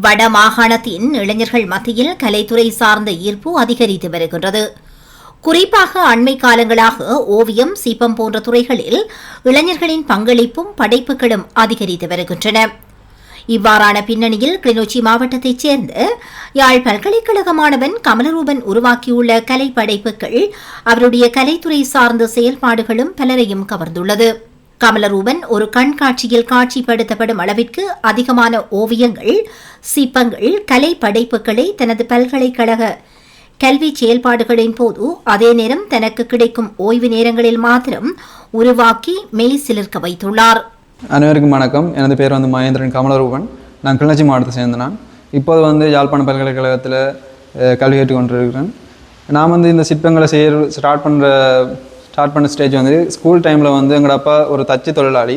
வட மாகாணத்தின் இளைஞர்கள் மத்தியில் கலைத்துறை சார்ந்த ஈர்ப்பு அதிகரித்து வருகின்றது. குறிப்பாக அண்மை காலங்களாக ஓவியம், சிற்பம் போன்ற துறைகளில் இளைஞர்களின் பங்களிப்பும் படைப்புகளும் அதிகரித்து வருகின்றன. இவ்வாறான பின்னணியில் கிளிநொச்சி மாவட்டத்தைச் சேர்ந்த யாழ் பல்கலைக்கழக மாணவன் கமலரூபன் உருவாக்கியுள்ள கலை படைப்புகள் அவருடைய கலைத்துறை சார்ந்த செயல்பாடுகளும் பலரையும் கவர்ந்துள்ளது. கமலரூபன் ஒரு கண்காட்சியில் காட்சிப்படுத்தப்படும் அளவிற்கு அதிகமான ஓவியங்கள், சிற்பங்கள், கலை படைப்புகளை தனது பல்கலைக்கழக கல்வி செயல்பாடுகளின் போது அதே நேரம் தனக்கு கிடைக்கும் ஓய்வு நேரங்களில் மாத்திரம் உருவாக்கி மெய் சிலிர்க்க வைத்துள்ளார். அனைவருக்கும் வணக்கம். எனது பேர் மகேந்திரன் கமலரூபன். நான் கிளிநொச்சி மாவட்டத்தை சேர்ந்த நான் இப்போது யாழ்ப்பாண பல்கலைக்கழகத்தில் கல்வி கேட்டுக்கொண்டிருக்கிறேன். நான் இந்த சிற்பங்களை ஸ்டார்ட் பண்ண ஸ்டேஜ் ஸ்கூல் டைமில் எங்களோட அப்பா ஒரு தச்சு தொழிலாளி.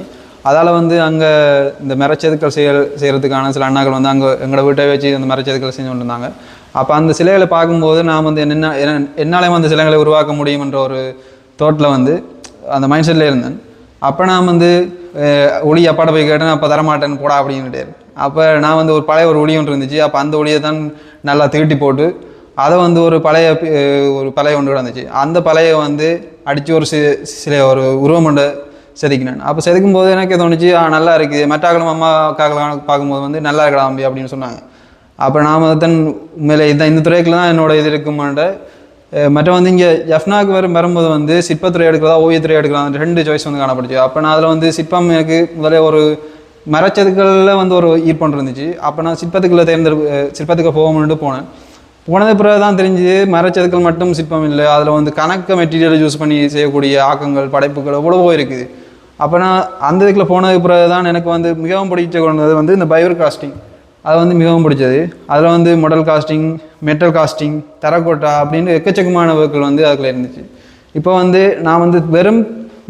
அதால் அங்கே இந்த மரச்செதுக்கள் செய்கிறதுக்கான சில அண்ணாக்கள் அங்கே எங்களோட வீட்டை வச்சு அந்த மரச்செதுக்கள் செஞ்சு கொண்டு இருந்தாங்க. அப்போ அந்த சிலைகளை பார்க்கும்போது நான் என்னாலே அந்த சிலைகளை உருவாக்க முடியும்ன்ற ஒரு தோட்டில் அந்த மைண்ட் செட்டில் இருந்தேன். அப்போ நான் ஒளி அப்பாட்ட போய் கேட்டேன். அப்போ தரமாட்டேன்னு போடா அப்படின்னுட்டு. அப்போ நான் ஒரு பழைய ஒளி ஒன்று இருந்துச்சு. அப்போ அந்த ஒளியை தான் நல்லா தீட்டி போட்டு அதை ஒரு பழைய ஒன்று இருந்துச்சு. அந்த பழைய அடித்து ஒரு ஒரு உருவம் ஒன்று செதுக்கினேன். அப்போ செதுக்கும் போது எனக்கு தோணுச்சு, நல்லா இருக்குது, மற்றாக்களும் அம்மா அக்காக்களும் பார்க்கும்போது நல்லா இருக்கலாம் அம்பி அப்படின்னு சொன்னாங்க. அப்போ நான் தான் உண்மையிலே இந்த துறைக்குள்ள தான் என்னோட இது இருக்குமான்ற மற்ற இங்கே எஃப்னாக்கு வரும்போது சிற்பத்துறை எடுக்கிறதா ஓவியத்துறை எடுக்கலாம் ரெண்டு சாய்ஸ் காணப்படுச்சு. அப்போ நான் அதில் சிற்பம் எனக்கு முதல்ல ஒரு மரச்சதுக்களில் ஒரு ஈர்ப்பு இருந்துச்சு. அப்போ நான் சிற்பத்துக்கு போகணுன்ட்டு போனது பிறகு தான் தெரிஞ்சு மரச்சதுக்கள் மட்டும் சிற்பம் இல்லை, அதில் கணக்க மெட்டீரியல் யூஸ் பண்ணி செய்யக்கூடிய ஆக்கங்கள், படைப்புகள் எவ்வளவோ இருக்குது. அப்போ நான் அந்த இதுக்குள்ள போனதுக்கு பிறகு தான் எனக்கு மிகவும் பிடிச்ச கொண்டது இந்த பைவர் காஸ்டிங். அது மிகவும் பிடிச்சது. அதில் மாடல் காஸ்டிங், மெட்டல் காஸ்டிங், தரக்கோட்டா அப்படின்னு எக்கச்சக்கமான ஒர்க்குகள் அதுக்குள்ள இருந்துச்சு. இப்போ நான் வெறும்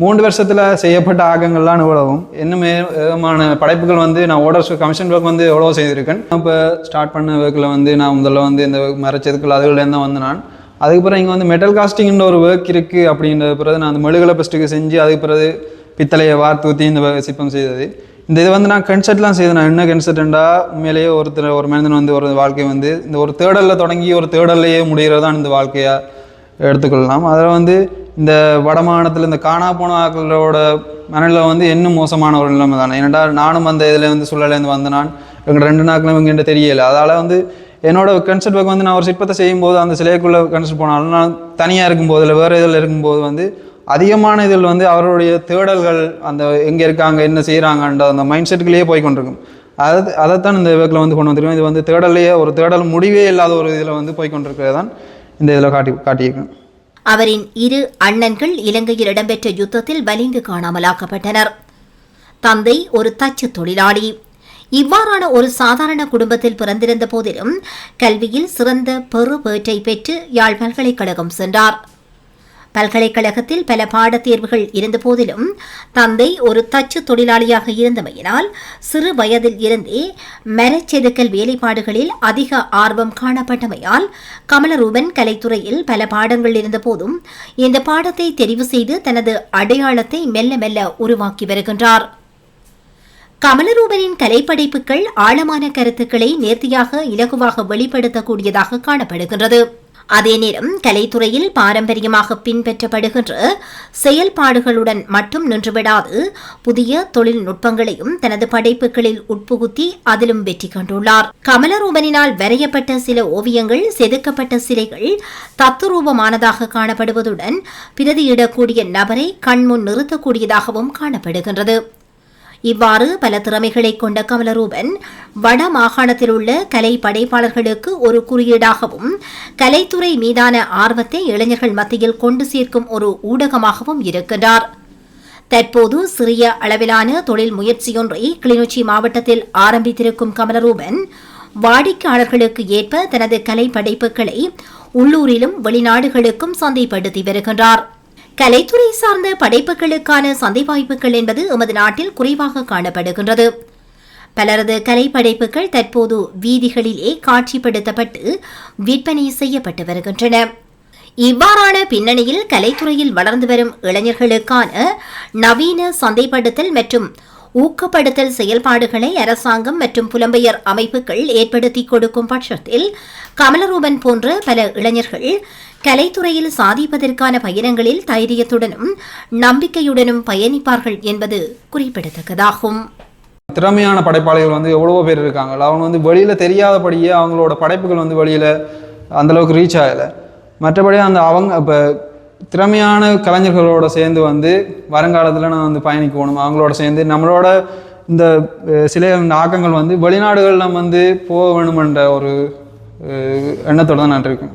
3 வருஷத்தில் செய்யப்பட்ட ஆக்கங்கள்லாம் எவ்வளவும் இன்னுமே விதமான படைப்புகள் நான் ஆர்டர்ஸ் கமிஷன் ஒர்க் எவ்வளோ செய்திருக்கேன். இப்போ ஸ்டார்ட் பண்ண ஒர்க்கில் நான் முதல்ல இந்த மரச்செதுக்கள் அதுலேருந்து தான் நான் அதுக்கப்புறம் இங்கே மெட்டல் காஸ்டிங்ன்ற ஒரு ஒர்க் இருக்குது. அப்படின்ற பிறகு நான் அந்த மெழுகலை ஃபஸ்ட்டுக்கு செஞ்சு அதுக்கு பிறகு பித்தளையை வார்த்தூத்தி இந்த சிற்பம் செய்தது. இந்த இது நான் கன்செர்ட்லாம் செய்தேன். நான் என்ன கன்செர்ட்ண்டா உண்மையிலேயே ஒரு மனிதன் ஒரு வாழ்க்கை இந்த ஒரு தேடலில் தொடங்கி ஒரு தேடல்லையே முடிகிறதான் இந்த வாழ்க்கையாக எடுத்துக்கொள்ளலாம். அதில் இந்த வடமாநிலத்தில் இந்த காணா போன ஆக்களோட மனநிலை இன்னும் மோசமான ஒரு நிலைமை தானே. ஏன்னா நானும் இதில் சூழலேருந்து நான் எங்கள் 2 நாட்களும் இங்கே தெரியலை. அதால் என்னோட கன்செர்ட் ஒர்க் நான் ஒரு சிற்பத்தை செய்யும்போது அந்த சிலைக்குள்ளே கன்செர்ட் போனாலும் நான் தனியாக இருக்கும்போது இல்லை வேறு இதில் இருக்கும்போது அதிகமான இதில் அவருடைய தேடல்கள் அந்த எங்கே இருக்காங்க, என்ன செய்கிறாங்கன்ற அந்த மைண்ட் செட்டுக்குள்ளேயே போய் கொண்டிருக்கும். அதைத்தான் இந்த ஒர்க்கில் கொண்டு வந்துருக்கோம். இது தேடலையே ஒரு தேடல் முடிவே இல்லாத ஒரு இதில் போய் கொண்டிருக்கிறது தான் இந்த இதில் காட்டியிருக்கேன். அவரின் 2 அண்ணன்கள் இலங்கையில் இடம்பெற்ற யுத்தத்தில் வலிந்து காணாமலாக்கப்பட்டனர். தந்தை ஒரு தச்சு தொழிலாளி. இவ்வாறான ஒரு சாதாரண குடும்பத்தில் பிறந்திருந்த போதிலும் கல்வியில் சிறந்த பெறுபேற்றை பெற்று யாழ் பல்கலைக்கழகம் சென்றார். பல்கலைக்கழகத்தில் பல பாடத்தேர்வுகள் இருந்த போதிலும் தந்தை ஒரு தச்சு தொழிலாளியாக இருந்தமையினால் சிறு வயதில் இருந்தே மரச்செதுக்கல் வேலைப்பாடுகளில் அதிக ஆர்வம் காணப்பட்டமையால் கமலரூபன் கலைத்துறையில் பல பாடங்கள் இருந்த போதும் இந்த பாடத்தை தெரிவு செய்து தனது அடையாளத்தை மெல்ல மெல்ல உருவாக்கி வருகின்றார். கமலரூபனின் கலைப்படைப்புகள் ஆழமான கருத்துக்களை நேர்த்தியாக இலகுவாக வெளிப்படுத்தக்கூடியதாக காணப்படுகின்றது. அதே நேரம் கலைத்துறையில் பாரம்பரியமாக பின்பற்றப்படுகின்ற செயல்பாடுகளுடன் மட்டும் நின்றுவிடாது புதிய தொழில்நுட்பங்களையும் தனது படைப்புகளில் உட்புகுத்தி அதிலும் வெற்றி கண்டுள்ளார். கமலரூபனினால் வரையப்பட்ட சில ஓவியங்கள், செதுக்கப்பட்ட சிலைகள் தத்துரூபமானதாக காணப்படுவதுடன் பிரதியிடக்கூடிய நபரை கண்முன் நிறுத்தக்கூடியதாகவும் காணப்படுகின்றது. இவ்வாறு பல திறமைகளை கொண்ட கமலரூபன் வட மாகாணத்தில் உள்ள கலை படைப்பாளர்களுக்கு ஒரு குறியீடாகவும் கலைத்துறை மீதான ஆர்வத்தை இளைஞர்கள் மத்தியில் கொண்டு சேர்க்கும் ஒரு ஊடகமாகவும் இருக்கின்றார். தற்போது சிறிய அளவிலான தொழில் முயற்சியொன்றை கிளிநொச்சி மாவட்டத்தில் ஆரம்பித்திருக்கும் கமலரூபன் வாடிக்கையாளர்களுக்கு ஏற்ப தனது கலை படைப்புகளை உள்ளூரிலும் வெளிநாடுகளுக்கும் சந்தைப்படுத்தி வருகின்றார். கலைத்துறை சார்ந்த படைப்புகளுக்கான சந்தை வாய்ப்புகள் என்பது எமது நாட்டில் குறைவாக காணப்படுகின்றது. பலரது கலை படைப்புகள் தற்போது வீதிகளிலே காட்சிப்படுத்தப்பட்டு விற்பனை செய்யப்பட்டு வருகின்றன. இவ்வாறான பின்னணியில் கலைத்துறையில் வளர்ந்து வரும் இளைஞர்களுக்கான நவீன சந்தைப்படுத்தல் மற்றும் ஊக்கப்படுத்தல் செயல்பாடுகளை அரசாங்கம் மற்றும் புலம்பெயர் அமைப்புகள் ஏற்படுத்தி கொடுக்கும் பட்சத்தில் கமலரூபன் போன்ற பல இளைஞர்கள் கலைத்துறையில் சாதிப்பதற்கான பயணங்களில் தைரியத்துடனும் நம்பிக்கையுடனும் பயணிப்பார்கள் என்பது குறிப்பிடத்தக்கதாகும். திறமையான படைப்பாளிகள் வந்து எவ்வளவோ பேர் இருக்காங்க. அவங்க வந்து வெளியில் தெரியாதபடியே அவங்களோட படைப்புகள் வந்து வெளியில் அந்தளவுக்கு ரீச் ஆகலை. மற்றபடி அவங்க இப்போ திறமையான கலைஞர்களோட சேர்ந்து வந்து வருங்காலத்தில் நான் வந்து பயணிக்கணும். அவங்களோட சேர்ந்து நம்மளோட இந்த சில ஆக்கங்கள் வந்து வெளிநாடுகளில் வந்து போக வேணுமென்ற ஒரு எண்ணத்தோடு தான் நான் இருக்கேன்.